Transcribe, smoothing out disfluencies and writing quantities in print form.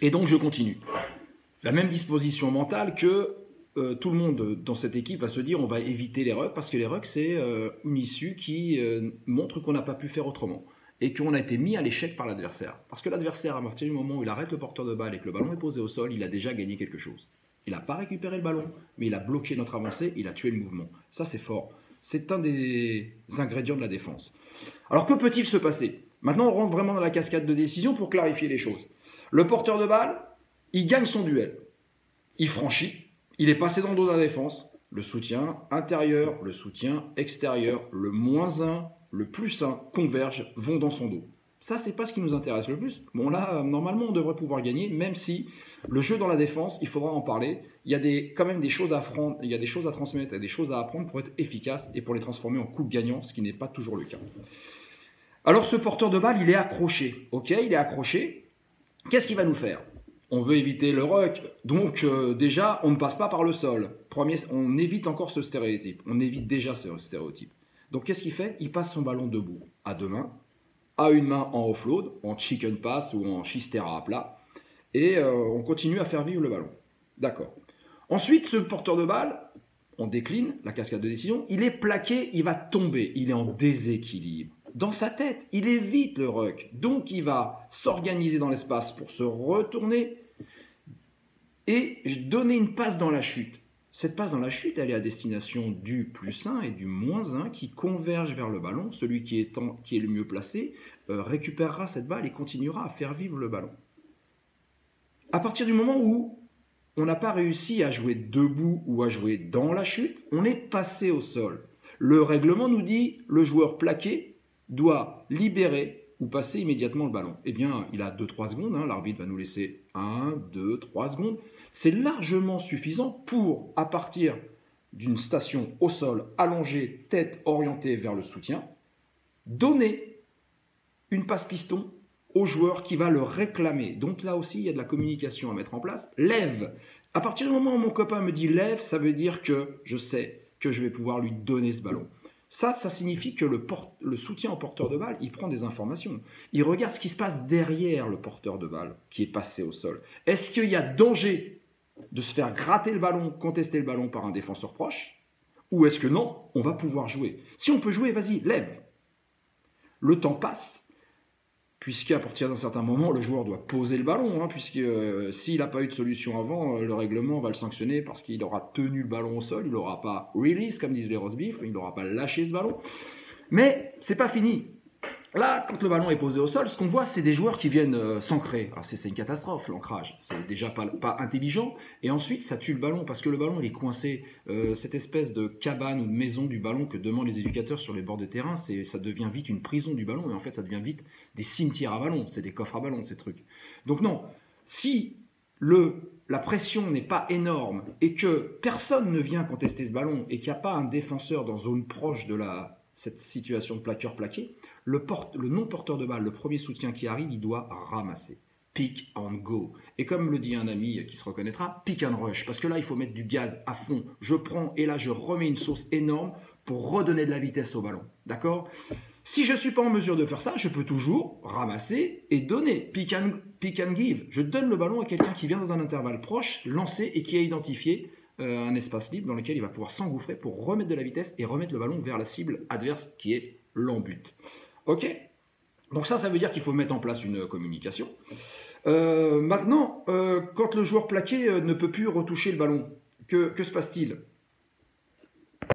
Et donc je continue. La même disposition mentale que tout le monde dans cette équipe va se dire on va éviter les rucks parce que les rucks c'est une issue qui montre qu'on n'a pas pu faire autrement et qu'on a été mis à l'échec par l'adversaire. Parce que l'adversaire, à partir du moment où il arrête le porteur de balle et que le ballon est posé au sol, il a déjà gagné quelque chose. Il n'a pas récupéré le ballon, mais il a bloqué notre avancée, il a tué le mouvement. Ça c'est fort. C'est un des ingrédients de la défense. Alors que peut-il se passer? Maintenant on rentre vraiment dans la cascade de décision pour clarifier les choses. Le porteur de balle, il gagne son duel. Il franchit. Il est passé dans le dos de la défense, le soutien intérieur, le soutien extérieur, le -1, le +1 convergent, vont dans son dos. Ça, c'est pas ce qui nous intéresse le plus. Bon, là, normalement, on devrait pouvoir gagner, même si le jeu dans la défense, il faudra en parler. Il y a quand même des choses à apprendre, il y a des choses à transmettre, il y a des choses à apprendre pour être efficace et pour les transformer en coups gagnants, ce qui n'est pas toujours le cas. Alors, ce porteur de balle, il est accroché. Ok, il est accroché. Qu'est-ce qu'il va nous faire? On veut éviter le ruck, donc déjà, on ne passe pas par le sol. On évite encore ce stéréotype. On évite déjà ce stéréotype. Donc, qu'est-ce qu'il fait? Il passe son ballon debout, à deux mains, à une main en offload, en chicken pass ou en chistera à plat, et on continue à faire vivre le ballon. D'accord. Ensuite, ce porteur de balle, on décline la cascade de décision, il est plaqué, il va tomber, il est en déséquilibre. Dans sa tête, il évite le ruck, donc il va s'organiser dans l'espace pour se retourner et donner une passe dans la chute. Cette passe dans la chute, elle est à destination du +1 et du -1 qui convergent vers le ballon. Celui qui est le mieux placé récupérera cette balle et continuera à faire vivre le ballon. À partir du moment où on n'a pas réussi à jouer debout ou à jouer dans la chute, on est passé au sol. Le règlement nous dit le joueur plaqué doit libérer ou passer immédiatement le ballon. Eh bien, il a 2-3 secondes, hein, l'arbitre va nous laisser 1, 2, 3 secondes. C'est largement suffisant pour, à partir d'une station au sol, allongée, tête orientée vers le soutien, donner une passe piston au joueur qui va le réclamer. Donc là aussi, il y a de la communication à mettre en place. Lève. À partir du moment où mon copain me dit lève, ça veut dire que je sais que je vais pouvoir lui donner ce ballon. Ça signifie que le soutien au porteur de balle, il prend des informations. Il regarde ce qui se passe derrière le porteur de balle qui est passé au sol. Est-ce qu'il y a danger de se faire gratter le ballon, contester le ballon par un défenseur proche? Ou est-ce que non, on va pouvoir jouer? Si on peut jouer, vas-y, lève. Le temps passe, puisqu'à partir d'un certain moment, le joueur doit poser le ballon, hein, puisque s'il n'a pas eu de solution avant, le règlement va le sanctionner parce qu'il aura tenu le ballon au sol, il n'aura pas release, comme disent les roast-beef, il n'aura pas lâché ce ballon. Mais c'est pas fini. Là, quand le ballon est posé au sol, ce qu'on voit, c'est des joueurs qui viennent s'ancrer. Alors c'est une catastrophe, l'ancrage. C'est déjà pas intelligent. Et ensuite, ça tue le ballon, parce que le ballon, il est coincé. Cette espèce de cabane ou de maison du ballon que demandent les éducateurs sur les bords de terrain, ça devient vite une prison du ballon. Et en fait, ça devient vite des cimetières à ballon. C'est des coffres à ballon, ces trucs. Donc non, si la pression n'est pas énorme et que personne ne vient contester ce ballon et qu'il n'y a pas un défenseur dans zone proche de cette situation de plaqueur plaqué, le non-porteur de balle, le premier soutien qui arrive, il doit ramasser. Pick and go. Et comme le dit un ami qui se reconnaîtra, pick and rush. Parce que là, il faut mettre du gaz à fond. Je prends et là, je remets une sauce énorme pour redonner de la vitesse au ballon. D'accord? Si je ne suis pas en mesure de faire ça, je peux toujours ramasser et donner. Pick and give. Je donne le ballon à quelqu'un qui vient dans un intervalle proche, lancé et qui a identifié un espace libre dans lequel il va pouvoir s'engouffrer pour remettre de la vitesse et remettre le ballon vers la cible adverse qui est l'en-but. Ok? Donc ça veut dire qu'il faut mettre en place une communication. Maintenant, quand le joueur plaqué ne peut plus retoucher le ballon, que se passe-t-il?